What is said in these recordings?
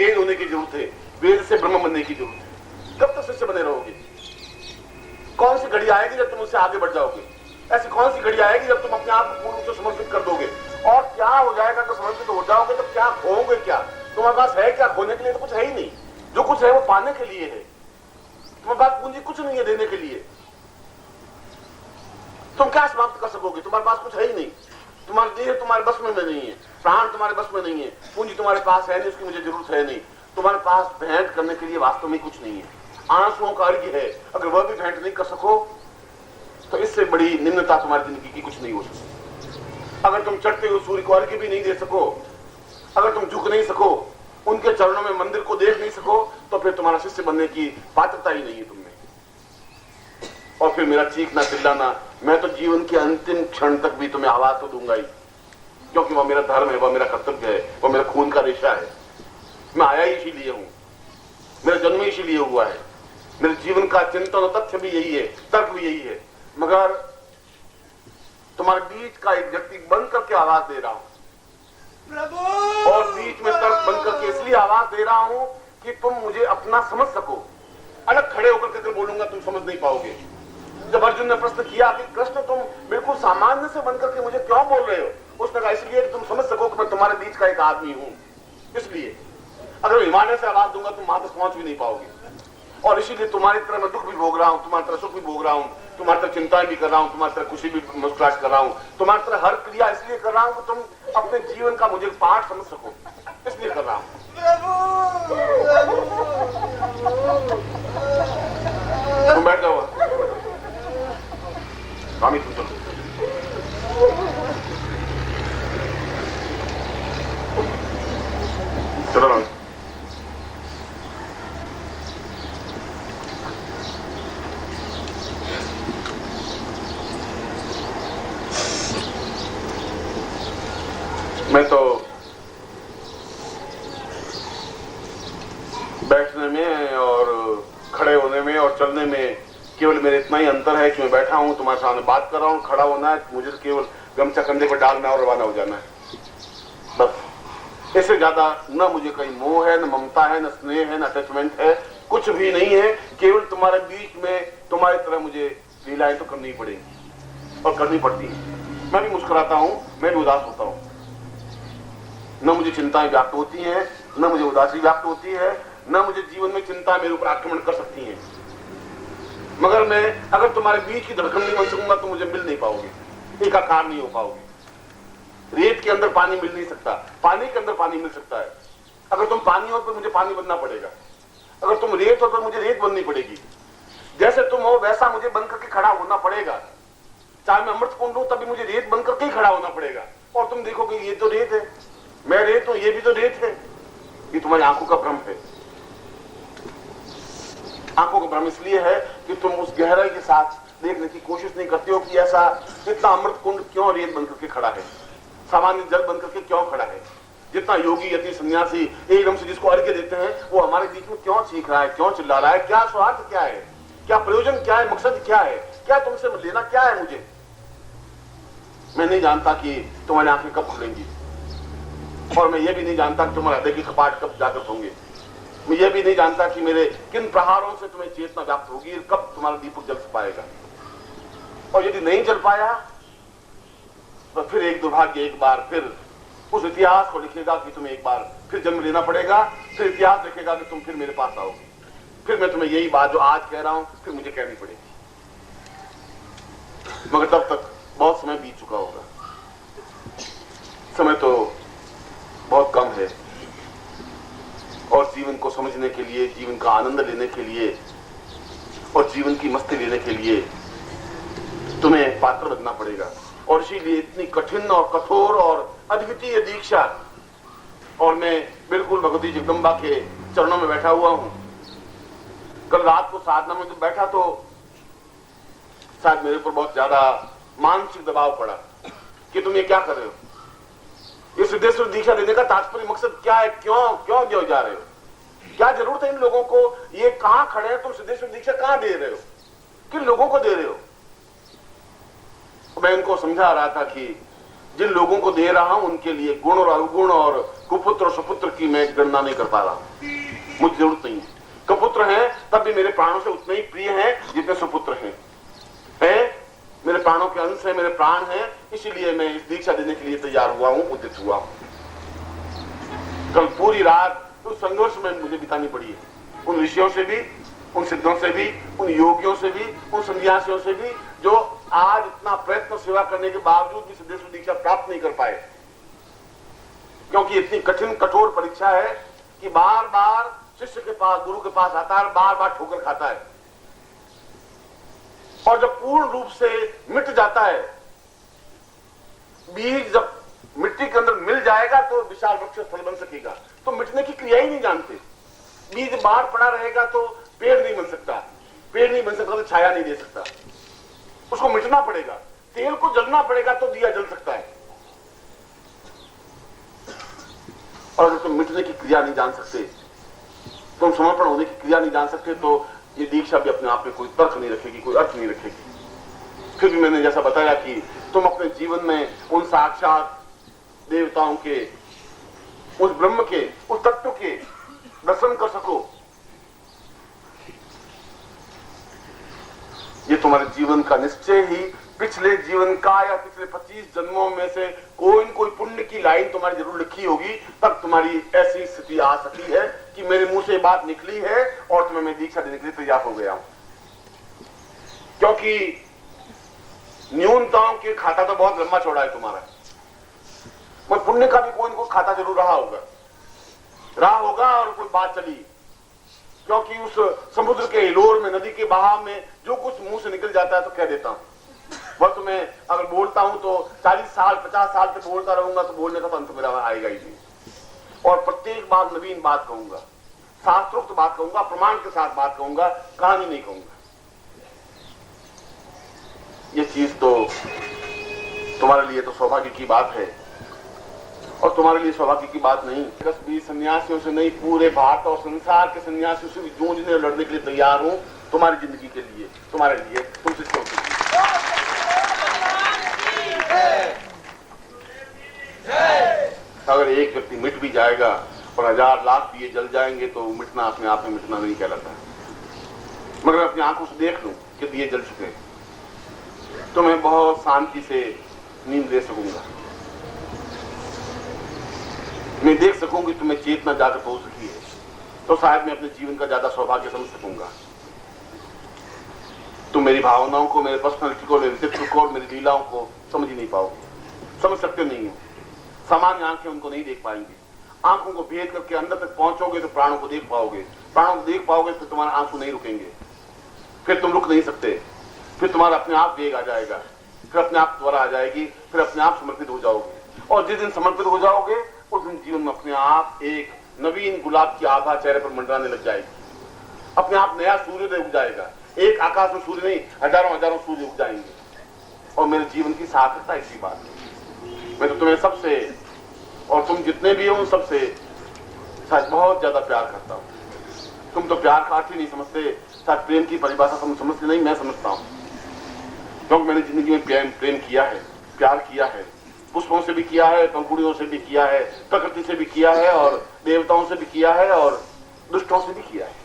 वेद होने की जरूरत है, वेद से ब्रह्म बनने की जरूरत है। कब तक शिष्य बने रहोगे? कौन सी घड़ी आएगी जब तुम उससे आगे बढ़ जाओगे? ऐसी कौन सी घड़ी आएगी जब तुम अपने आप को पूर्ण रूप से समर्पित कर दोगे? और क्या हो जाएगा जब समर्पित हो जाओगे? तो क्या खोओगे? क्या तुम्हारे पास है? क्या खोने के लिए तो कुछ है ही नहीं। जो कुछ है वो पाने के लिए है। तुम्हारे पास पूंजी कुछ नहीं है देने के लिए। तुम क्या समाप्त कर सकोगे? तुम्हारे पास कुछ है ही नहीं। तुम्हारी देह तुम्हारे बस में नहीं है, प्राण तुम्हारे बस में नहीं है, पूंजी तुम्हारे पास है नहीं, उसकी मुझे जरूरत है नहीं। तुम्हारे पास भेंट करने के लिए वास्तव में कुछ नहीं है। आंसुओं का अर्घ्य है, अगर वह भी भेंट नहीं कर सको तो इससे बड़ी निम्नता तुम्हारी जिंदगी की कुछ नहीं हो सकती। अगर तुम चढ़ते हुए सूर्य को अर्घ्य भी नहीं दे सको, अगर तुम झुक नहीं सको, उनके चरणों में मंदिर को देख नहीं सको, तो फिर तुम्हारा शिष्य बनने की पात्रता ही नहीं है तुमने। और फिर मेरा चीखना चिल्लाना, मैं तो जीवन के अंतिम क्षण तक भी तुम्हें आवाज तो दूंगा ही, क्योंकि वह मेरा धर्म है, वह मेरा कर्तव्य है, वह मेरा खून का रेशा है। मैं आया ही इसीलिए हूं, मेरा जन्म इसीलिए हुआ है, मेरे जीवन का चिंतन और तथ्य भी यही है, तर्क भी यही है। मगर तुम्हारे बीच का एक व्यक्ति बन करके आवाज दे रहा हूं प्रभु, और बीच में तर्क बन करके इसलिए आवाज दे रहा हूं कि तुम मुझे अपना समझ सको। अलग खड़े होकर के बोलूंगा तुम समझ नहीं पाओगे। जब अर्जुन ने प्रश्न किया कि कृष्ण तुम बिल्कुल सामान्य से बनकर के मुझे क्यों बोल रहे हो, उसने कहा इसलिए कि तुम समझ सको कि मैं तुम्हारे बीच का एक आदमी हूं। इसलिए अगर हिमालय से आवाज दूंगा तुम वहां तक पहुंच भी नहीं पाओगे। और इसीलिए तुम्हारी तरह मैं दुख भी भोग रहा हूं, तुम्हारी तरह सुख भी भोग रहा हूं, तुम्हारी तरह चिंताएं भी कर रहा हूं, तुम्हारी तरह खुशी भी मुस्कुराहट कर रहा हूं, तुम्हारी तरह हर क्रिया इसलिए कर रहा हूं कि तुम अपने जीवन का मुझे पाठ समझ सको, इसलिए कर रहा हूं। तुम बैठ जाओ स्वामी, तुम चलो। चलो राम। मैं तो बैठने में और खड़े होने में और चलने में केवल मेरे इतना ही अंतर है कि मैं बैठा हूं, तुम्हारे सामने बात कर रहा हूं। खड़ा होना है मुझे तो केवल गमछा कंधे पर डालना और रवाना हो जाना है, बस। इससे ज्यादा न मुझे कहीं मोह है, न ममता है, न स्नेह है, न अटैचमेंट है, कुछ भी नहीं है। केवल तुम्हारे बीच में तुम्हारी तरह मुझे लीलाएं तो करनी पड़ेगी और करनी पड़ती है। मैं भी मुस्कुराता हूं, मैं भी उदास होता हूं, न मुझे चिंताएं व्याप्त होती हैं, न मुझे उदासी व्याप्त होती है, न मुझे जीवन में चिंता मेरे ऊपर आक्रमण कर सकती हैं। मगर मैं अगर तुम्हारे बीच की धड़कन नहीं बन सकूंगा तो मुझे मिल नहीं पाओगे, एकाकार नहीं हो पाओगे। रेत के अंदर पानी मिल नहीं सकता, पानी के अंदर पानी मिल सकता है। अगर तुम पानी हो तो मुझे पानी बनना पड़ेगा, अगर तुम रेत हो तो मुझे रेत बननी पड़ेगी। जैसे तुम हो वैसा मुझे बनकर के खड़ा होना पड़ेगा। चाहे मैं अमृत कुंड हूं तभी मुझे रेत बनकर के ही खड़ा होना पड़ेगा। और तुम देखोगे ये तो रेत है, मैं रेत हूं, ये भी तो रेत है। ये तुम्हारी आंखों का भ्रम है। आंखों का भ्रम इसलिए है कि तुम उस गहराई के साथ देखने की कोशिश नहीं करते हो कि ऐसा इतना अमृत कुंड क्यों रेत बनकर के खड़ा है, सामान्य जल बनकर के क्यों खड़ा है। जितना योगी यति सन्यासी एकदम से जिसको अर्घ्य देते हैं वो हमारे बीच में क्यों चीख रहा है, क्यों चिल्ला रहा है, क्या स्वार्थ क्या है, क्या प्रयोजन क्या है, मकसद क्या है, क्या तुमसे लेना क्या है मुझे। मैं नहीं जानता कि तुम्हारी आंखें कब खुलेंगी, और मैं ये भी नहीं जानता कि तुम्हारे हृदय की कपाट कब जागृत होंगे। मैं ये भी नहीं जानता कि मेरे किन प्रहारों से तुम्हें चेतना व्याप्त होगी, कब तुम्हारा दीपक जल पाएगा। और यदि नहीं जल पाया तो फिर एक दुर्भाग्य एक बार फिर उस इतिहास को लिखेगा कि तुम्हें एक बार फिर जन्म लेना पड़ेगा। फिर इतिहास लिखेगा कि तुम फिर मेरे पास आओगे। फिर मैं तुम्हें यही बात जो आज कह रहा हूं फिर मुझे कहनी पड़ेगी। मगर तब तक बहुत समय बीत चुका होगा। समय तो बहुत कम है, और जीवन को समझने के लिए, जीवन का आनंद लेने के लिए और जीवन की मस्ती लेने के लिए तुम्हें पात्र बनना पड़ेगा। और इसीलिए इतनी कठिन और कठोर और अद्वितीय दीक्षा। और मैं बिल्कुल भगवती जगदम्बा के चरणों में बैठा हुआ हूं। कल रात को साधना में जब बैठा तो शायद मेरे ऊपर बहुत ज्यादा मानसिक दबाव पड़ा कि तुम ये क्या कर रहे हो, ये सिद्धेश्वर दीक्षा देने का तात्पर्य मकसद क्या है, क्यों दिए जा रहे हो, क्या जरूरत है इन लोगों को, ये कहां खड़े हैं, तुम सिद्धेश्वर दीक्षा कहां दे रहे हो, किन लोगों को दे रहे हो। मैं उनको समझा रहा था कि जिन लोगों को दे रहा हूं उनके लिए गुण और अवगुण और कुपुत्र और सुपुत्र की मैं गणना नहीं कर पा रहा, मुझे जरूरत नहीं है। कपुत्र हैं तब भी मेरे प्राणों से उतने ही प्रिय हैं जितने सुपुत्र हैं। मेरे प्राणों के अंश है, मेरे प्राण हैं, इसीलिए मैं इस दीक्षा देने के लिए तैयार हुआ हूं, उद्यत हुआ हूं। कल पूरी रात उस संघर्ष में मुझे बितानी पड़ी है, उन ऋषियों से भी, उन सिद्धों से भी, उन योगियों से भी, उन सन्यासियों से भी, जो आज इतना प्रयत्न सेवा करने के बावजूद भी सिद्धेश्वर दीक्षा प्राप्त नहीं कर पाए, क्योंकि इतनी कठिन कठोर परीक्षा है कि बार बार शिष्य के पास, गुरु के पास आता है, बार बार ठोकर खाता है, और जब पूर्ण रूप से मिट जाता है, बीज जब मिट्टी के अंदर मिल जाएगा तो विशाल वृक्ष फल बन सकेगा। तो मिटने की क्रिया ही नहीं जानते। बीज बाहर पड़ा रहेगा तो पेड़ नहीं बन सकता, पेड़ नहीं बन सकता तो छाया नहीं दे सकता, उसको मिटना पड़ेगा। तेल को जलना पड़ेगा तो दिया जल सकता है। और अगर तुम मिटने की क्रिया नहीं जान सकते, तुम समर्पण होने की क्रिया नहीं जान सकते, तो ये दीक्षा भी अपने आप में कोई तर्क नहीं रखेगी, कोई अर्थ नहीं रखेगी। फिर भी मैंने जैसा बताया कि तुम अपने जीवन में उन साक्षात देवताओं के, उस ब्रह्म के, उस तत्व के दर्शन कर सको, ये तुम्हारे जीवन का निश्चय ही पिछले जीवन का या पिछले 25 जन्मों में से कोई न कोई पुण्य की लाइन तुम्हारी जरूर लिखी होगी, तब तुम्हारी ऐसी स्थिति आ सकी है कि मेरे मुंह से बात निकली है और तुम्हें मैं दीक्षा देने के लिए तैयार हो गया हूं। क्योंकि न्यूनतम के खाता तो बहुत लंबा चौड़ा है तुम्हारा, मगर पुण्य का भी कोई न कोई खाता जरूर रहा होगा और कोई बात चली, क्योंकि उस समुद्र के हिलोर में, नदी के बहाव में जो कुछ मुंह से निकल जाता है तो कह देता हूं। वह तुम्हें अगर बोलता हूं तो 40 साल 50 साल तक बोलता रहूंगा तो बोलने का तो अंत मेरा आएगा ही नहीं। और प्रत्येक बार नवीन बात कहूंगा, शास्त्रोक्त बात कहूंगा, प्रमाण के साथ बात कहूंगा, कहानी नहीं कहूंगा। ये चीज तो तुम्हारे लिए तो सौभाग्य की बात है, और तुम्हारे लिए सौभाग्य की बात नहीं। 10-20 सन्यासियों से नहीं, पूरे भारत और संसार के सन्यासियों से भी जूझने लड़ने के लिए तैयार हूं, तुम्हारी जिंदगी के लिए, तुम्हारे लिए, तुम शिष्यों के लिए। अगर एक व्यक्ति मिट भी जाएगा और 1000 लाख दिए जल जाएंगे तो मिटना अपने आप में मिटना नहीं कहलाता। मगर अपनी आंखों से देख लूं कि दिए जल चुके, तो मैं बहुत शांति से नींद ले सकूंगा, मैं देख सकूंगी तुम्हें चेतना जागृत हो सकी है, तो शायद मैं अपने जीवन का ज्यादा सौभाग्य समझ सकूंगा। तुम मेरी भावनाओं को, मेरे पर्सनालिटी को, मेरे व्यक्तित्व को और मेरी लीलाओं को समझ ही नहीं पाओगे, समझ सकते नहीं हो। सामान्य आंखें उनको नहीं देख पाएंगी। आंखों को भेद करके अंदर तक पहुंचोगे तो प्राणों को देख पाओगे, प्राणों को देख पाओगे फिर तुम्हारे आंसू नहीं रुकेंगे, फिर तुम रुक नहीं सकते, फिर तुम्हारा अपने आप वेग आ जाएगा, फिर अपने आप त्वरा आ जाएगी, फिर अपने आप समर्पित हो जाओगे। और जिस दिन समर्पित हो जाओगे उस दिन जीवन में अपने आप एक नवीन गुलाब की आभा चेहरे पर मंडराने लग जाएगी, अपने आप नया सूर्योदय उग जाएगा। एक आकाश में सूर्य नहीं, हजारों हजारों सूर्य उग जाएंगे, और मेरे जीवन की सार्थकता इसी बात है। मैं तो तुम्हें सबसे, और तुम जितने भी हो सबसे शायद बहुत ज्यादा प्यार करता हूं। तुम तो प्यार का अर्थ ही नहीं समझते, शायद प्रेम की परिभाषा तुम समझते नहीं, मैं समझता हूं, क्योंकि मैंने जिंदगी में प्रेम किया है, प्यार किया है, पुष्पों से भी किया है, पंखुड़ियों से भी किया है, प्रकृति से भी किया है, और देवताओं से भी किया है, और दुष्टों से भी किया है।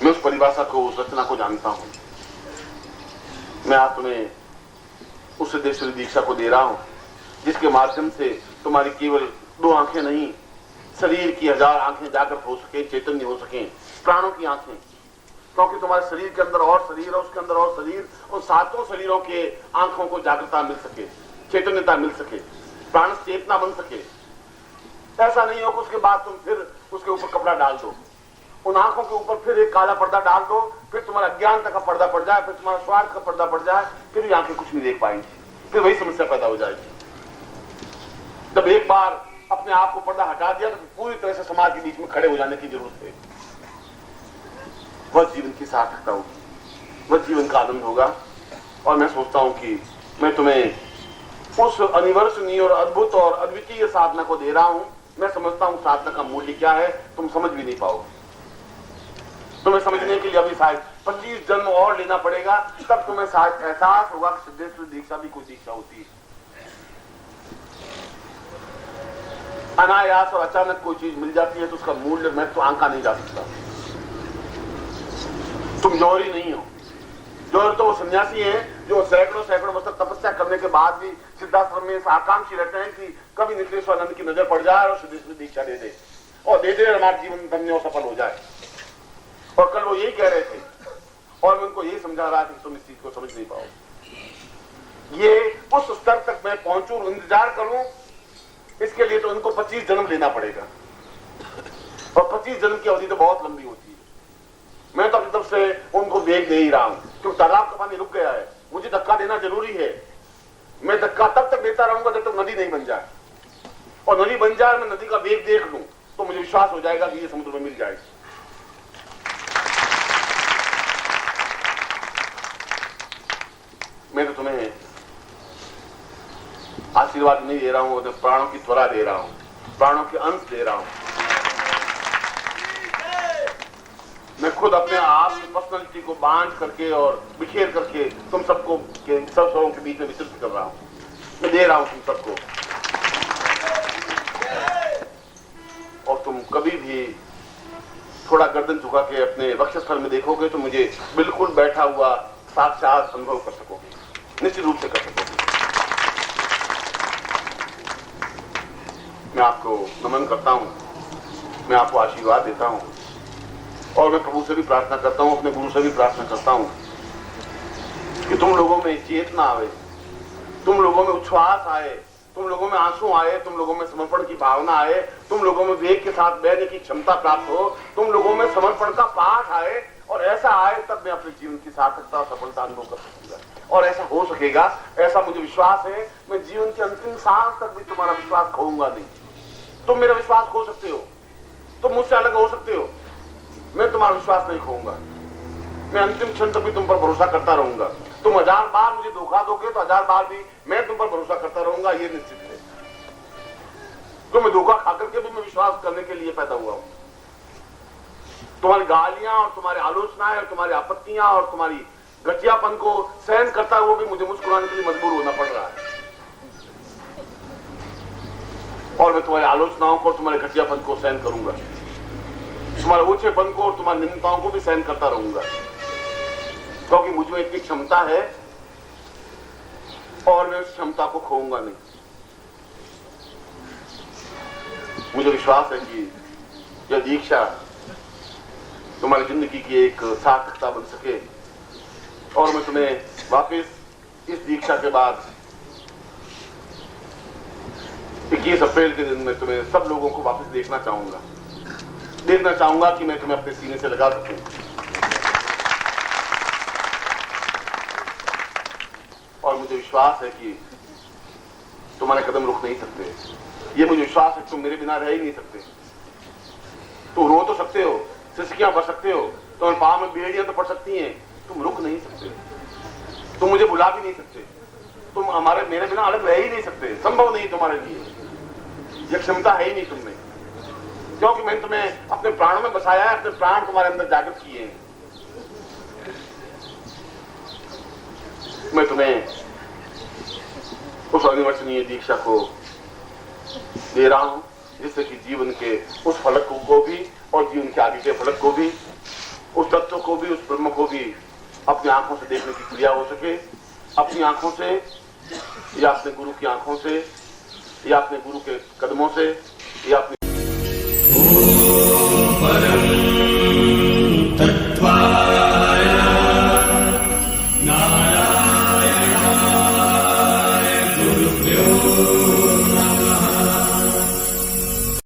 मैं उस परिभाषा को, उस रचना को जानता हूं। मैं आज तुम्हें उस सिद्धेश्वरी दीक्षा को दे रहा हूं जिसके माध्यम से तुम्हारी केवल 2 आंखें नहीं, शरीर की 1000 आंखें जागृत हो सके, चैतन्य हो सके, प्राणों की आंखें, क्योंकि तुम्हारे शरीर के अंदर और शरीर है, उसके अंदर और शरीर, और 7 शरीरों के आंखों को जागृतता मिल सके, चैतन्यता मिल सके, प्राण चेतना बन सके। ऐसा नहीं हो कि उसके बाद तुम फिर उसके ऊपर कपड़ा डाल दो, उन आंखों के ऊपर फिर एक काला पर्दा डाल दो, फिर तुम्हारा अज्ञानता का पर्दा पड़ जाए, फिर तुम्हारा स्वार्थ का पर्दा पड़ जाए, फिर ये आंखें कुछ नहीं देख पाएंगी, फिर वही समस्या पैदा हो जाएगी। जब एक बार अपने आप को पर्दा हटा दिया तो पूरी तरह से समाज के बीच में खड़े हो जाने की जरूरत है। वह जीवन की सार्थकता होगी, वह जीवन का आनंद होगा। और मैं सोचता हूं कि मैं तुम्हें उस अनिवर्सनीय और अद्भुत और अद्वितीय साधना को दे रहा हूं। मैं समझता हूं साधना का मूल्य क्या है, तुम समझ भी नहीं पाओगे। तुम्हें समझने के लिए अभी शायद 25 जन्म और लेना पड़ेगा, तब तुम्हें शायद एहसास होगा कि सिद्धेश्वरी दीक्षा भी कोई दीक्षा होती है। अनायास और अचानक कोई चीज मिल जाती है तो उसका मूल्य मैं तो आंका नहीं जा सकता। तुम जौहरी नहीं हो। जौहरी तो वो सन्यासी हैं जो सैकड़ों सैकड़ों वर्ष तक तपस्या करने के बाद भी सिद्धाश्रम में इस आकांक्षी रहते हैं कि कभी नित्यानंद की नजर पड़ जाए और सिद्धेश्वर दीक्षा दे दे और दे दे हमारा जीवन धन्य और सफल हो जाए। और कल वो यही कह रहे थे और मैं उनको यही समझा रहा था कि तुम इस चीज को समझ नहीं पाओ। ये उस स्तर तक मैं पहुंचूं, इंतजार करूं, इसके लिए तो उनको 25 जन्म लेना पड़ेगा और 25 जन्म की अवधि तो बहुत लंबी होती है। मैं तो अपनी तरफ से उनको वेग दे ही रहा हूं क्योंकि तालाब का पानी रुक गया है, मुझे धक्का देना जरूरी है। मैं धक्का तब तक देता रहूंगा जब तक नदी नहीं बन जाए, और नदी बन जाए मैं नदी का वेग देख लूं तो मुझे विश्वास हो जाएगा कि ये समुद्र में मिल जाएगी। मैं तो तुम्हें आशीर्वाद नहीं दे रहा हूं, तो प्राणों की त्वरा दे रहा हूं, प्राणों के अंश दे रहा हूं। मैं खुद अपने आप की पर्सनैलिटी को बांध करके और बिखेर करके तुम सबको सब सबों के बीच में विस्तृत कर रहा हूं। मैं दे रहा हूं तुम सबको, और तुम कभी भी थोड़ा गर्दन झुका के अपने वक्षस्थल में देखोगे तो मुझे बिल्कुल बैठा हुआ साक्षात अनुभव कर सकोगे, निश्चित रूप से कर सकोगे। मैं आपको नमन करता हूं, मैं आपको आशीर्वाद देता हूं और मैं प्रभु से भी प्रार्थना करता हूं, अपने गुरु से भी प्रार्थना करता हूं कि तुम लोगों में चेतना आवे, तुम लोगों में उच्छ्वास आए, तुम लोगों में आंसू आए, तुम लोगों में समर्पण की भावना आए, तुम लोगों में वेग के साथ बहने की क्षमता प्राप्त हो, तुम लोगों में समर्पण का पाठ आए, और ऐसा आए तब मैं अपने जीवन की सार्थकता और सफलता अनुभव कर सकूंगा। और ऐसा हो सकेगा, ऐसा मुझे विश्वास है। मैं जीवन के अंतिम सांस तक भी तुम्हारा विश्वास खोऊंगा नहीं। तुम मेरा विश्वास खो सकते हो, तुम मुझसे अलग हो सकते हो, मैं तुम्हारा विश्वास नहीं खोऊंगा। मैं अंतिम क्षण तक भी तुम पर भरोसा करता रहूंगा। तुम 1000 बार मुझे धोखा दोगे तो 1000 बार भी मैं तुम पर भरोसा करता रहूंगा, ये निश्चित है। तो मैं धोखा खाकर के भी मैं विश्वास करने के लिए पैदा हुआ हूं। तुम्हारी गालियां और तुम्हारी आलोचनाएं और तुम्हारी आपत्तियां और तुम्हारी घटियापन को सहन करता हुआ भी मुझे मुस्कुराने के लिए मजबूर होना पड़ रहा है, और मैं तुम्हारी आलोचनाओं को और तुम्हारे घटियापन को सहन करूंगा, तुम्हारे ऊंचेपन को और तुम्हारी निंदाओं को भी सहन करता रहूंगा, क्योंकि मुझ में इतनी क्षमता है और मैं उस क्षमता को खोऊंगा नहीं। मुझे विश्वास है कि यह दीक्षा तुम्हारी जिंदगी की एक सार्थकता बन सके, और मैं तुम्हें वापस इस दीक्षा के बाद 21 अप्रैल के दिन में तुम्हें सब लोगों को वापस देखना चाहूंगा कि मैं तुम्हें अपने सीने से लगा सकूं। और मुझे विश्वास है कि तुम्हारे कदम रुक नहीं सकते। ये मुझे विश्वास है कि तुम मेरे बिना रह ही नहीं सकते। तुम रो तो सकते हो, सिसकियां भर सकते हो, तुम्हारे पांव में बेड़ियां तो पड़ सकती हैं, तुम रुक नहीं सकते, तुम मुझे बुला भी नहीं सकते, तुम मेरे बिना अलग रह ही नहीं सकते। संभव नहीं तुम्हारे लिए, यह क्षमता है ही नहीं तुम में, क्योंकि मैंने तुम्हें अपने प्राणों में बसाया है, अपने प्राण तुम्हारे अंदर जागृत किए हैं। मैं तुम्हें उस अनिवर्सनीय दीक्षा को दे रहा हूं, जिससे कि जीवन के उस फलक को भी और जीवन के आगे के फलक को भी, उस तत्व को भी, उस ब्रह्म को भी अपनी आंखों से देखने की क्रिया हो सके। अपनी आंखों से या अपने गुरु की आंखों से या अपने गुरु के कदमों से या अपनी